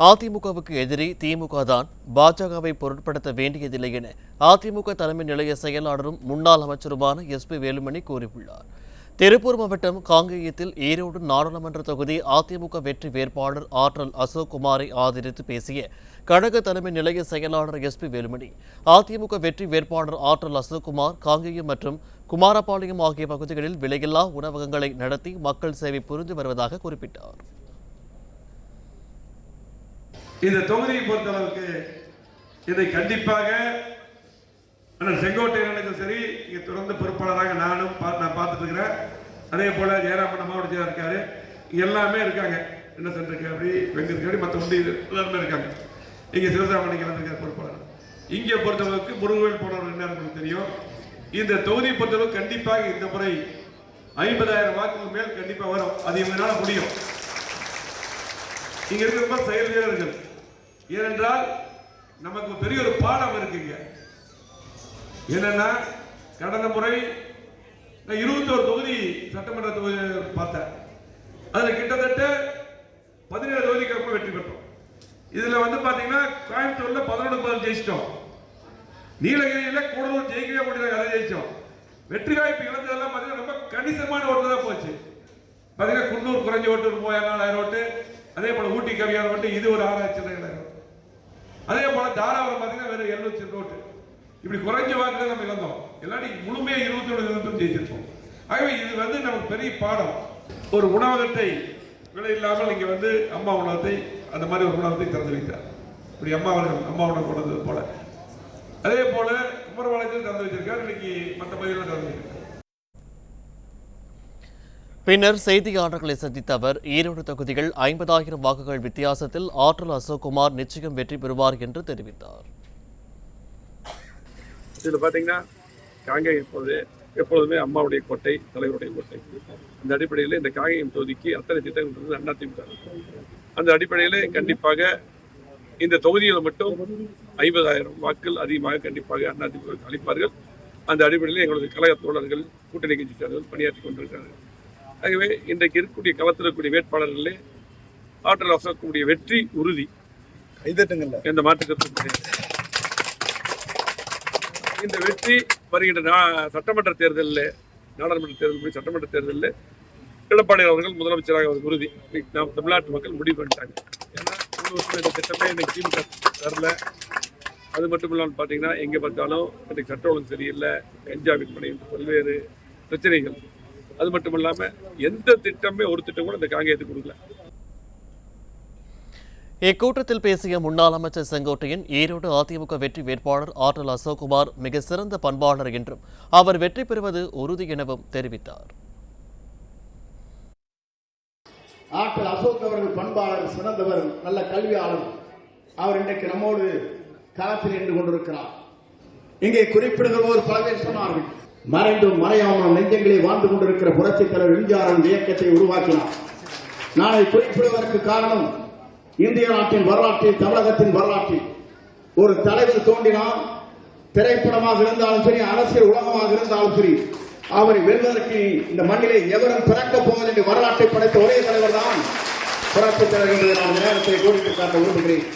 அதிமுகவுக்கு எதிரி திமுக தான், பாஜகவை பொருட்படுத்த வேண்டியதில்லை என அதிமுக தலைமை நிலைய செயலாளரும் முன்னாள் அமைச்சருமான SP வேலுமணி கூறியுள்ளார். திருப்பூர் மாவட்டம் காங்கேயத்தில் ஈரோடு நாடாளுமன்ற தொகுதி அதிமுக வெற்றி வேட்பாளர் ஆற்றல் அசோக்குமாரை ஆதரித்து பேசிய கழக தலைமை நிலைய செயலாளர் SP வேலுமணி, அதிமுக வெற்றி வேட்பாளர் ஆற்றல் அசோக்குமார் காங்கேயம் மற்றும் குமாரபாளையம் ஆகிய பகுதிகளில் விலையில்லா உணவகங்களை நடத்தி மக்கள் சேவை புரிந்து வருவதாக குறிப்பிட்டார். இந்த தொகுதியை பொறுத்தளவுக்கு இதை கண்டிப்பாக செங்கோட்டையனுக்கும் சரி, இங்கே தொடர்ந்து பொறுப்பாளராக நான் பார்த்துட்டு இருக்கிறேன். அதே போல ஜெயராமன் மாவட்ட செயலர் இருக்காரு, எல்லாமே இருக்காங்க. என்ன சென்றிருக்கு அப்படி வெங்கிருக்காடி மற்ற உண்டி எல்லாருமே இருக்காங்க. இங்கே சிவசாமணிக்கு வந்திருக்கிற பொறுப்பாளர். இங்கே பொறுத்தளவுக்கு முருகவேல் போனவர் என்ன உங்களுக்கு தெரியும். இந்த தொகுதியை பொறுத்தளவுக்கு கண்டிப்பாக இந்த முறை 50,000 வாக்குகள் மேல் கண்டிப்பாக வரும். அது இவங்களால முடியும். இங்க இருக்கிற செயல் வீரர்கள், ஏனென்றால் நமக்கு பெரிய ஒரு பாடம் இருக்குங்க. என்னன்னா, கடந்த முறை 21 தொகுதி சட்டமன்ற தொகுதி பார்த்தேன். அதுல கிட்டத்தட்ட 17 தொகுதிக்கு வெற்றி பெற்றோம். இதுல பாத்தீங்கன்னா கோயம்புத்தூர்ல 11 ஜெயிச்சிட்டோம். நீலகிரியில கூடலூர் ஜெயிக்கவே முடியல, அதை ஜெயிச்சோம். வெற்றி வாய்ப்பு இழந்ததெல்லாம் பாத்தீங்கன்னா ரொம்ப கணிசமான ஓட்டு தான் போச்சு. பாத்தீங்கன்னா குன்னூர் குறைஞ்ச ஓட்டு 3,000-4,000 ஓட்டு. அதே போல ஊட்டி கவியார் ஓட்டு, இது ஒரு 6,000. அதே போல தாராபுரம் பாத்தீங்கன்னா வெறும் 700 ஓட்டு. இப்படி குறைஞ்ச வாக்குல நம்ம இழந்தோம். எல்லாரும் முழுமையா 21 ஜெயிச்சிருப்போம். ஆகவே இது நமக்கு பெரிய பாடம். ஒரு உணவகத்தை விலை இல்லாமல் இங்க அம்மா உணவகத்தை, அந்த மாதிரி ஒரு உணவகத்தை திறந்து வைத்தார். இப்படி அம்மா உணவு கொண்டது போல. அதே போல குமரபாளையத்தில் திறந்து வச்சிருக்காரு. இன்னைக்கு மற்ற பகுதிகளில் திறந்து வச்சிருக்காரு. பின்னர் செய்தியாளர்களை சந்தித்த அவர், ஈரோடு தொகுதிகள் 50,000 வாக்குகள் வித்தியாசத்தில் ஆற்றல் அசோக்குமார் நிச்சயம் வெற்றி பெறுவார் என்று தெரிவித்தார். இதில் பார்த்தீங்கன்னா காங்கேயம் எப்பொழுதுமே அம்மாவுடைய கோட்டை, தலைவருடைய கோட்டை. அந்த அடிப்படையில் இந்த காங்கேயம் தொகுதிக்கு அத்தனை திட்டங்கள் அதிமுக. அந்த அடிப்படையில் கண்டிப்பாக இந்த தொகுதியில் மட்டும் 50,000 வாக்குகள் அதிகமாக கண்டிப்பாக அதிமுக அளிப்பார்கள். அந்த அடிப்படையில் எங்களது கழக தோழர்கள், கூட்டணி கட்சி சேர்ந்தவர்கள் பணியாற்றி கொண்டிருக்கிறார்கள். ஆகவே இன்றைக்கு இருக்கக்கூடிய களத்தில் இருக்கக்கூடிய வேட்பாளர்களே ஆற்றல் அசோக்குடைய வெற்றி உறுதி. எந்த மாற்றுக்கருத்தும் கிடையாது. இந்த வெற்றி வருகின்ற சட்டமன்ற தேர்தலில், நாடாளுமன்ற தேர்தல், சட்டமன்ற தேர்தலில் எடப்பாடி அவர்கள் முதலமைச்சராக உறுதி. நாம் தமிழ்நாட்டு மக்கள் முடிவு பண்ணிட்டாங்க. ஏன்னா இந்த திட்டமே இன்னைக்கு திமுக தரல. அது மட்டும் இல்லாமல் பார்த்தீங்கன்னா எங்கே பார்த்தாலும் இன்னைக்கு சட்ட ஒழுங்கு சரியில்லை, கஞ்சா விற்பனை, பல்வேறு பிரச்சனைகள். அது மட்டும் இல்லாம எந்த திட்டமே ஒரு திட்டம் கூட இந்த காங்கேயத்துக்கு கொடுக்கல. இக்கூட்டத்தில் பேசிய முன்னாள் அமைச்சர் செங்கோட்டையன், ஈரோடு அதிமுக வெற்றி வேட்பாளர் ஆற்றல் அசோக்குமார் மிக சிறந்த பண்பாளர் என்றும் அவர் வெற்றி பெறுவது உறுதி எனவும் தெரிவித்தார். ஆற்றல் அசோக் அவர்கள் பண்பாளர், சிறந்தவர், நல்ல கல்வியாளர். அவர் இன்றைக்கு நம்மோடு களத்தில் நின்று கொண்டிருக்கிறார். இங்கே குறிப்பிடுகிறவர் பல பேர் சொன்னார்கள். மறைந்தும் மறையாமல் நெஞ்சங்களை வாழ்ந்து கொண்டிருக்கிற புரட்சித் தலைவர் எம்ஜிஆர் இயக்கத்தை உருவாக்கினார். நாளை குறிப்பிடுவதற்கு காரணம், இந்திய நாட்டின் வரலாற்றில், தமிழகத்தின் வரலாற்றில் ஒரு தலைவர் தோன்றினால், திரைப்படமாக இருந்தாலும் சரி, அரசியல் உலகமாக இருந்தாலும் சரி, அவரை வெல்வதற்கு இந்த மண்ணிலே எவரும் பிறக்கப் போவது என்று வரலாற்றை படைத்த ஒரே தலைவர் தான் புரட்சித் தலைவர் என்று நான் நேரத்தை கோரிக்கை காட்ட விரும்புகிறேன்.